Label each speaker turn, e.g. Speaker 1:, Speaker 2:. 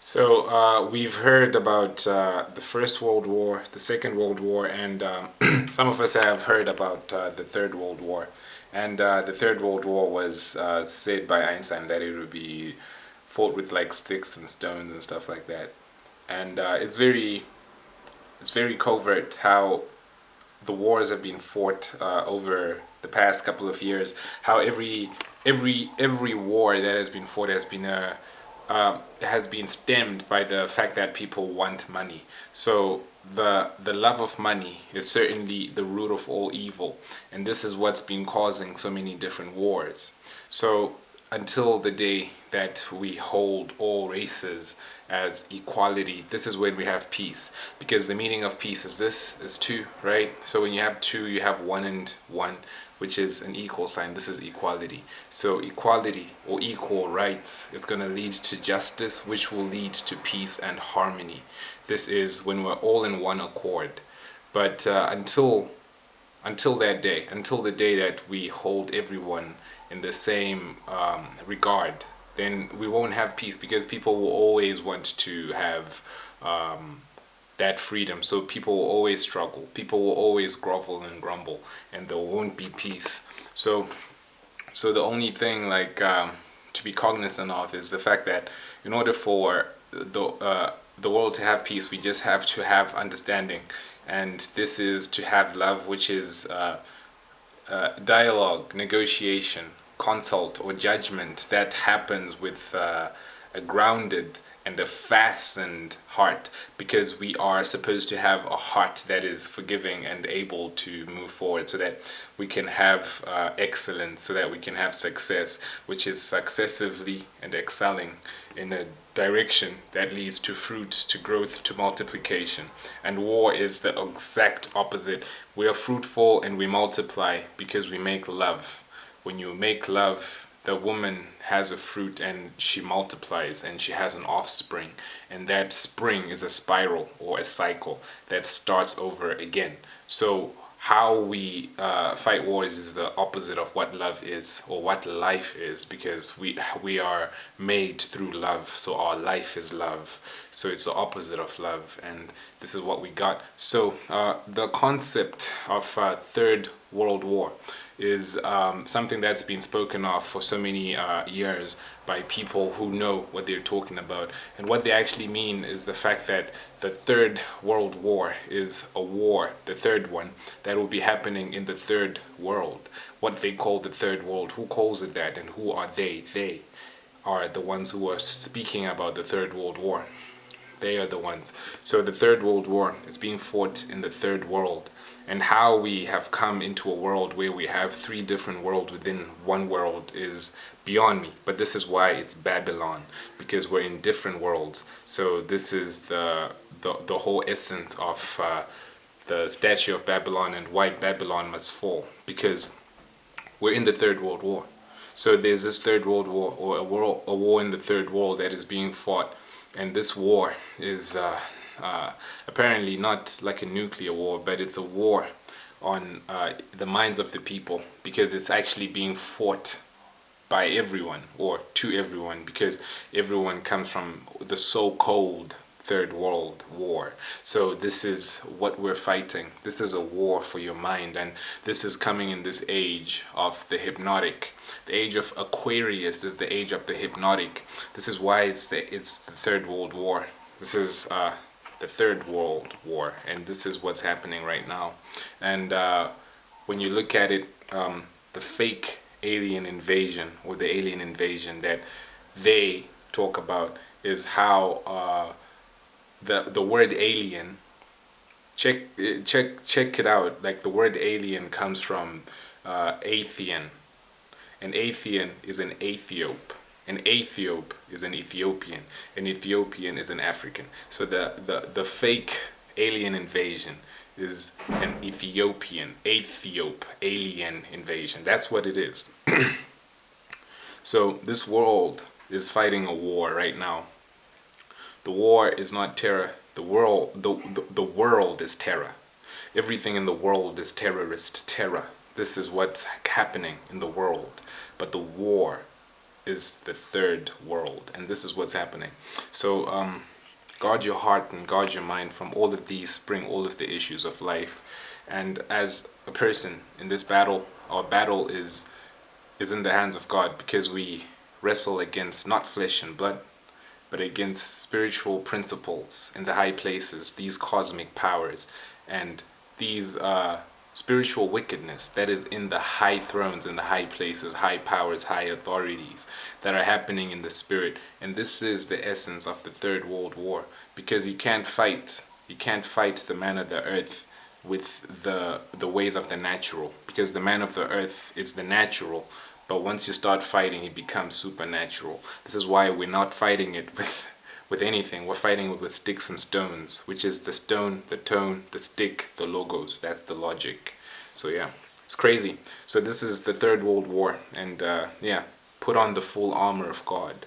Speaker 1: So we've heard about the First World War, the Second World War, and some of us have heard about the Third World War. And the Third World War was said by Einstein that it would be fought with like sticks and stones and stuff like that. And it's very covert how the wars have been fought over the past couple of years. How every war that has been fought has been stemmed by the fact that people want money. So the love of money is certainly the root of all evil, and this is what's been causing so many different wars. So until the day that we hold all races as equality, this is when we have peace. Because the meaning of peace is this, is two, right? So when you have two, you have one and one, which is an equal sign. This is equality. So equality or equal rights is going to lead to justice, which will lead to peace and harmony. This is when we're all in one accord. But until that day, until the day that we hold everyone in the same regard, then we won't have peace, because people will always want to have that freedom. So people will always struggle. People will always grovel and grumble, and there won't be peace. So the only thing to be cognizant of is the fact that in order for the world to have peace, we just have to have understanding, and this is to have love, which is dialogue, negotiation, consult, or judgment that happens with a grounded and a fastened heart, because we are supposed to have a heart that is forgiving and able to move forward, so that we can have excellence, so that we can have success, which is successively and excelling in a direction that leads to fruit, to growth, to multiplication. And war is the exact opposite. We are fruitful and we multiply because we make love. When you make love, the woman has a fruit and she multiplies and she has an offspring. And that spring is a spiral or a cycle that starts over again. So how we fight wars is the opposite of what love is, or what life is, because we are made through love. So our life is love. So it's the opposite of love, and this is what we got. So the concept of Third World War is something that's been spoken of for so many years by people who know what they're talking about. And what they actually mean is the fact that the Third World War is a war, the third one, that will be happening in the third world. What they call the third world. Who calls it that, and who are they? They are the ones who are speaking about the Third World War. They are the ones. So the Third World War is being fought in the third world. And how we have come into a world where we have three different worlds within one world is beyond me. But this is why it's Babylon, because we're in different worlds. So this is the whole essence of the statue of Babylon, and why Babylon must fall, because we're in the Third World War. So there's this Third World War, or a war in the third world that is being fought. And this war is apparently not like a nuclear war, but it's a war on the minds of the people, because it's actually being fought by everyone, or to everyone, because everyone comes from the so-called Third World War. So this is what we're fighting. This is a war for your mind, and this is coming in this age of the hypnotic. The age of Aquarius is the age of the hypnotic. This is why it's the Third World War. This is the Third World War, and this is what's happening right now. And when you look at it, the fake alien invasion, or the alien invasion that they talk about, is how the word alien, check it out. Like, the word alien comes from Athenian. An Athenian is an Aethiop. An Aethiop is an Ethiopian. An Ethiopian is an African. So the fake alien invasion is an alien invasion. That's what it is. So this world is fighting a war right now. The war is not terror. The world is terror. Everything in the world is terrorist terror. This is what's happening in the world. But the war is the third world, and this is what's happening. So guard your heart and guard your mind from all of these, spring all of the issues of life. And as a person in this battle, our battle is in the hands of God, because we wrestle against not flesh and blood, but against spiritual principles in the high places, these cosmic powers, and these spiritual wickedness that is in the high thrones, in the high places, high powers, high authorities that are happening in the spirit. And this is the essence of the Third World War, because you can't fight the man of the earth with the ways of the natural, because the man of the earth is the natural, but once you start fighting, it becomes supernatural. This is why we're not fighting it with anything. We're fighting it with sticks and stones, which is the stone, the tone, the stick, the logos. That's the logic. So yeah, it's crazy. So this is the Third World War, and yeah, put on the full armor of God.